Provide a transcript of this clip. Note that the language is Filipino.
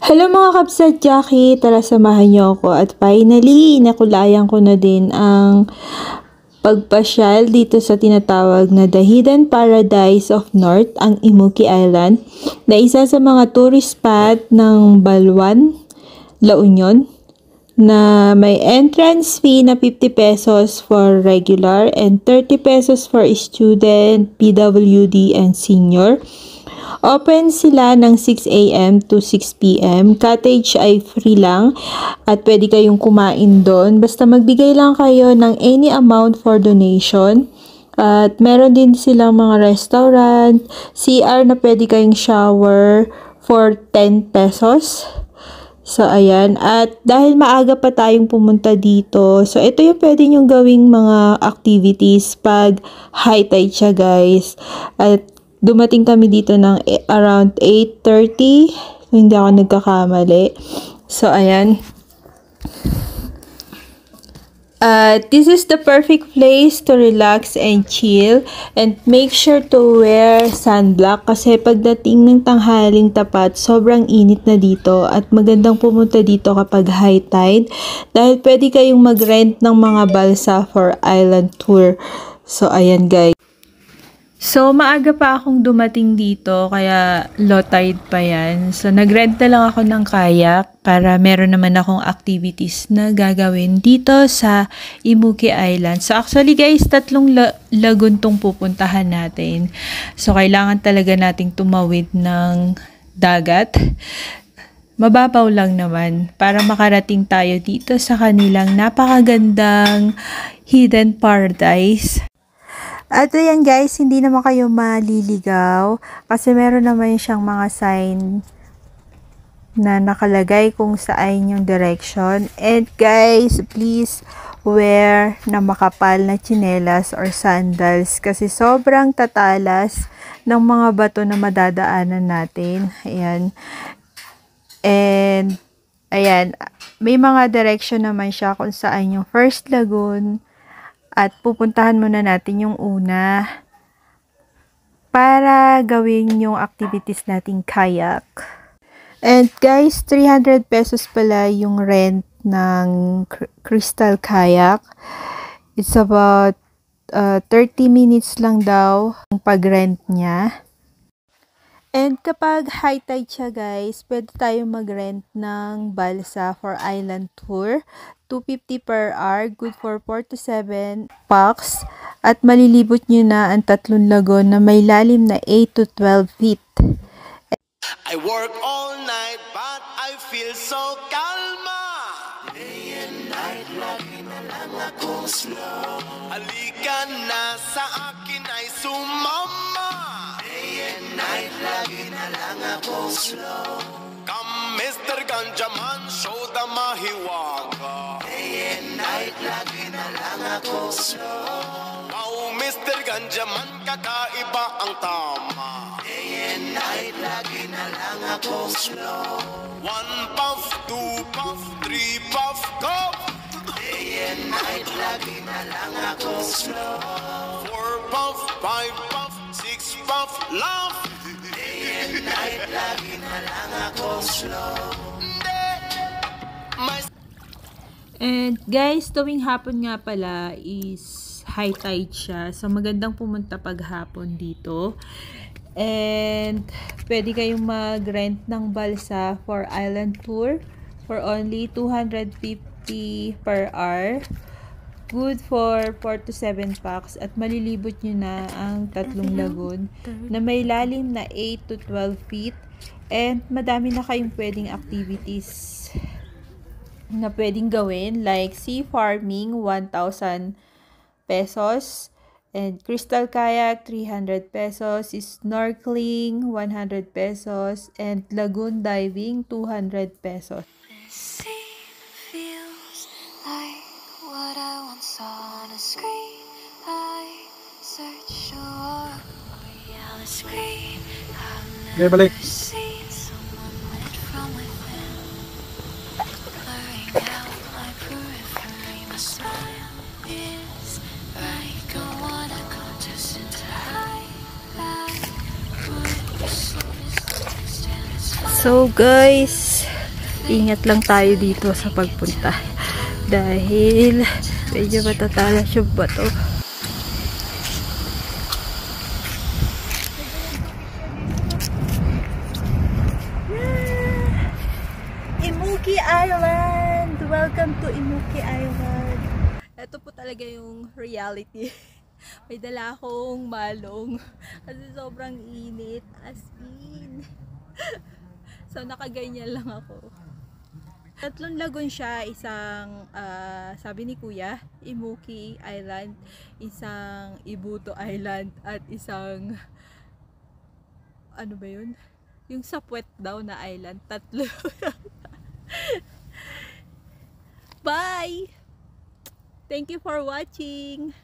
Hello mga kapsat Jackie, tara samahan niyo ako at finally nakulayan ko na din ang pagpasyal dito sa tinatawag na The Hidden Paradise of North, ang Imuki Island, na isa sa mga tourist spot ng Balwan, La Union, na may entrance fee na 50 pesos for regular and 30 pesos for student, PWD, and senior. Open sila ng 6 a.m. to 6 p.m. Cottage ay free lang at pwede kayong kumain doon. Basta magbigay lang kayo ng any amount for donation. At meron din silang mga restaurant, CR na pwede kayong shower for 10 pesos. So, ayan. At dahil maaga pa tayong pumunta dito, so ito yung pwede nyong gawing mga activities pag high tide siya, guys. At dumating kami dito ng around 8:30, hindi ako nagkakamali. So, ayan. This is the perfect place to relax and chill, and make sure to wear sunblock kasi pagdating ng tanghaling tapat, sobrang init na dito at magandang pumunta dito kapag high tide dahil pwede kayong mag-rent ng mga balsa for island tour. So, ayan guys. So, maaga pa akong dumating dito, kaya low tide pa yan. So, nag-rent na lang ako ng kayak para meron naman akong activities na gagawin dito sa Imuki Island. So, actually guys, tatlong lagoon tong pupuntahan natin. So, kailangan talaga nating tumawid ng dagat. Mababaw lang naman para makarating tayo dito sa kanilang napakagandang hidden paradise. At ayan guys, hindi naman kayo maliligaw kasi meron naman siyang mga sign na nakalagay kung saan yung direction. And guys, please wear na makapal na tsinelas or sandals kasi sobrang tatalas ng mga bato na madadaanan natin. Ayan. And ayan, may mga direction naman siya kung saan yung first lagoon. At pupuntahan muna natin yung una para gawin yung activities nating kayak. And guys, 300 pesos pala yung rent ng Crystal Kayak. It's about 30 minutes lang daw ang pag-rent niya. And kapag high tide siya guys, pwede tayo mag-rent ng balsa for island tour. 250 per hour, good for 4 to 7 packs. At malilibot nyo na ang tatlong lagoon na may lalim na 8 to 12 feet. I work all night but I feel so calma. Day and night, lagi na lang akong slow. Halika na sa akin ay sumama. Day and night, lagi na lang akong slow. Come Mr. Ganjaman, show the mahiwaga. Day and night, lagi na lang akong slow. Wow, Mr. Ganjaman, kakaiba ang tama. Day and night, lagi na lang akong slow. 1 puff, 2 puff, 3 puff, go! Day and night, lagi na lang akong slow. 4 puff, 5 puff, 6 puff, laugh. Day and night, lagi na lang akong slow. And guys, tuwing hapon nga pala is high tide siya. So magandang pumunta paghapon dito. And pwede kayong mag-rent ng balsa for island tour for only 250 per hour. Good for 4 to 7 packs at malilibot nyo na ang tatlong lagoon na may lalim na 8 to 12 feet. And madami na kayong pwedeng activities na pwedeng gawin like sea farming, 1,000 pesos. And crystal kayak, 300 pesos. Snorkeling, 100 pesos. And lagoon diving, 200 pesos. This scene feels like what I once saw on a screen. I search for reality screen. I've never seen someone lit from within. Blurring out my periphery, my smile is bright. Don't wanna go just into high light. So guys, ingat lang tayo dito sa pagpunta. Dahil medyo matatalas yung bato. Imuki Island! Welcome to Imuki Island! Ito po talaga yung reality. May dala akong malong kasi sobrang init, as in. So nakaganyan lang ako. Tatlong lagoon siya, isang sabi ni Kuya, Imuki Island, isang Ibuto Island, at isang ano ba yun? Yung sa Puwet daw na island. Tatlo. Bye! Thank you for watching!